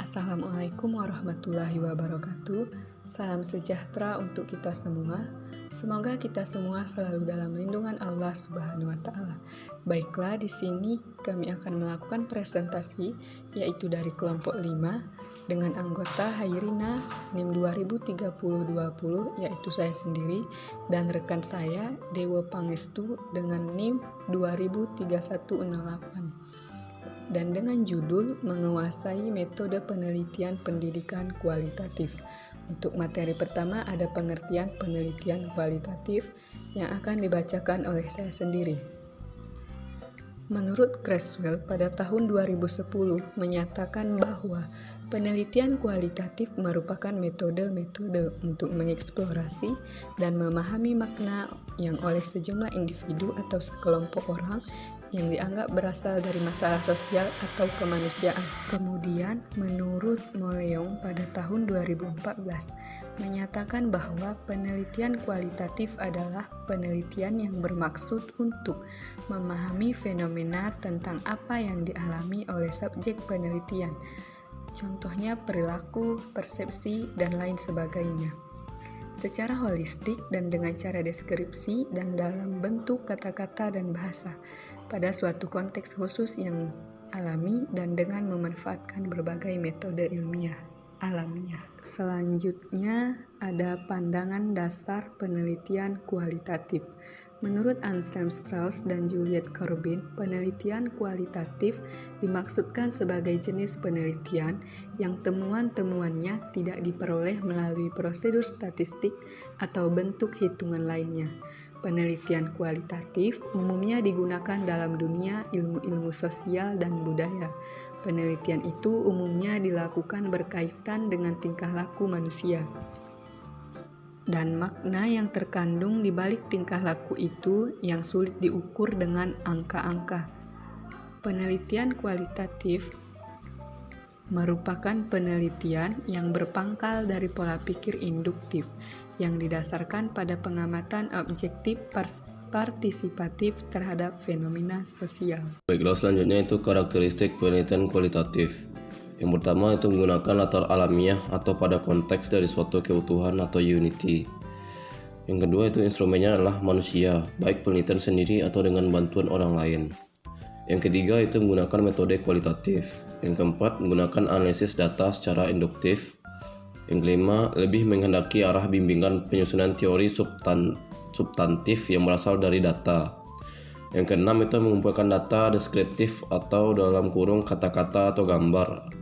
Assalamualaikum warahmatullahi wabarakatuh. Salam sejahtera untuk kita semua. Semoga kita semua selalu dalam lindungan Allah Subhanahu wa taala. Baiklah, di sini kami akan melakukan presentasi yaitu dari kelompok 5 dengan anggota Hairina NIM 203020 yaitu saya sendiri dan rekan saya Dewa Pangestu dengan NIM 203108. Dan dengan judul menguasai metode penelitian pendidikan kualitatif. Untuk materi pertama ada pengertian penelitian kualitatif yang akan dibacakan oleh saya sendiri. Menurut Creswell pada tahun 2010 menyatakan bahwa penelitian kualitatif merupakan metode-metode untuk mengeksplorasi dan memahami makna yang oleh sejumlah individu atau sekelompok orang yang dianggap berasal dari masalah sosial atau kemanusiaan. Kemudian, menurut Moleong pada tahun 2014 menyatakan bahwa penelitian kualitatif adalah penelitian yang bermaksud untuk memahami fenomena tentang apa yang dialami oleh subjek penelitian. Contohnya perilaku, persepsi, dan lain sebagainya. Secara holistik dan dengan cara deskripsi dan dalam bentuk kata-kata dan bahasa pada suatu konteks khusus yang alami dan dengan memanfaatkan berbagai metode alamiah. Selanjutnya ada pandangan dasar penelitian kualitatif. Menurut Anselm Strauss dan Juliet Corbin, penelitian kualitatif dimaksudkan sebagai jenis penelitian yang temuan-temuannya tidak diperoleh melalui prosedur statistik atau bentuk hitungan lainnya. Penelitian kualitatif umumnya digunakan dalam dunia ilmu-ilmu sosial dan budaya. Penelitian itu umumnya dilakukan berkaitan dengan tingkah laku manusia dan makna yang terkandung di balik tingkah laku itu yang sulit diukur dengan angka-angka. Penelitian kualitatif merupakan penelitian yang berpangkal dari pola pikir induktif yang didasarkan pada pengamatan objektif partisipatif terhadap fenomena sosial. Baiklah, selanjutnya itu karakteristik penelitian kualitatif. Yang pertama itu menggunakan latar alamiah atau pada konteks dari suatu keutuhan atau unity. Yang kedua itu instrumennya adalah manusia, baik penelitian sendiri atau dengan bantuan orang lain. Yang ketiga itu menggunakan metode kualitatif. Yang keempat menggunakan analisis data secara induktif. Yang kelima lebih menghendaki arah bimbingan penyusunan teori substantif yang berasal dari data. Yang keenam itu mengumpulkan data deskriptif atau dalam kurung kata-kata atau gambar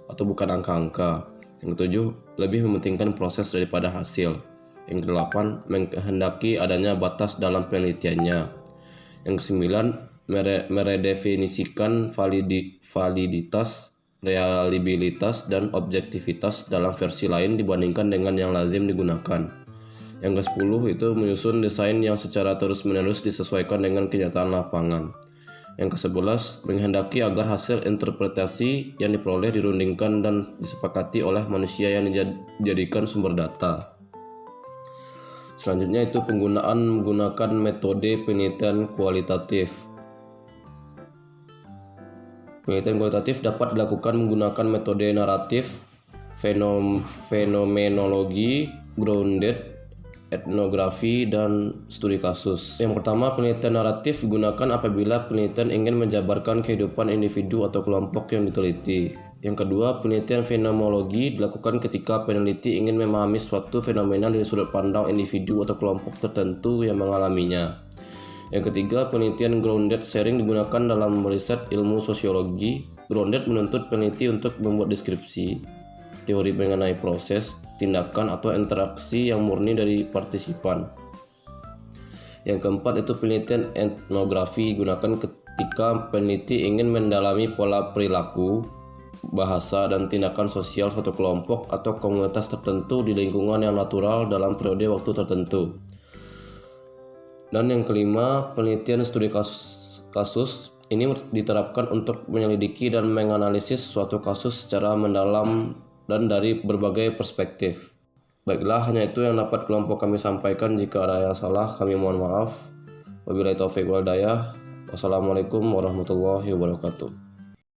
atau bukan angka-angka. Yang ketujuh, lebih mementingkan proses daripada hasil. Yang kedelapan, menghendaki adanya batas dalam penelitiannya. Yang kesembilan, meredefinisikan validitas, reliabilitas, dan objektivitas dalam versi lain dibandingkan dengan yang lazim digunakan. Yang ke-10 itu menyusun desain yang secara terus-menerus disesuaikan dengan kenyataan lapangan. Yang ke-11 menghendaki agar hasil interpretasi yang diperoleh dirundingkan dan disepakati oleh manusia yang dijadikan sumber data. Selanjutnya itu menggunakan metode penelitian kualitatif. Penelitian kualitatif dapat dilakukan menggunakan metode naratif, fenomenologi, grounded, etnografi, dan studi kasus. Yang pertama, penelitian naratif digunakan apabila penelitian ingin menjabarkan kehidupan individu atau kelompok yang diteliti. Yang kedua, penelitian fenomenologi dilakukan ketika peneliti ingin memahami suatu fenomena dari sudut pandang individu atau kelompok tertentu yang mengalaminya. Yang ketiga, penelitian grounded sharing digunakan dalam riset ilmu sosiologi. Grounded menuntut peneliti untuk membuat deskripsi, teori mengenai proses, tindakan atau interaksi yang murni dari partisipan. Yang keempat itu penelitian etnografi digunakan ketika peneliti ingin mendalami pola perilaku, bahasa, dan tindakan sosial suatu kelompok atau komunitas tertentu di lingkungan yang natural dalam periode waktu tertentu. Dan yang kelima, penelitian studi kasus ini diterapkan untuk menyelidiki dan menganalisis suatu kasus secara mendalam dan dari berbagai perspektif. Baiklah, hanya itu yang dapat kelompok kami sampaikan. Jika ada yang salah, kami mohon maaf. Wabillahi taufiq wal hidayah. Wassalamualaikum warahmatullahi wabarakatuh.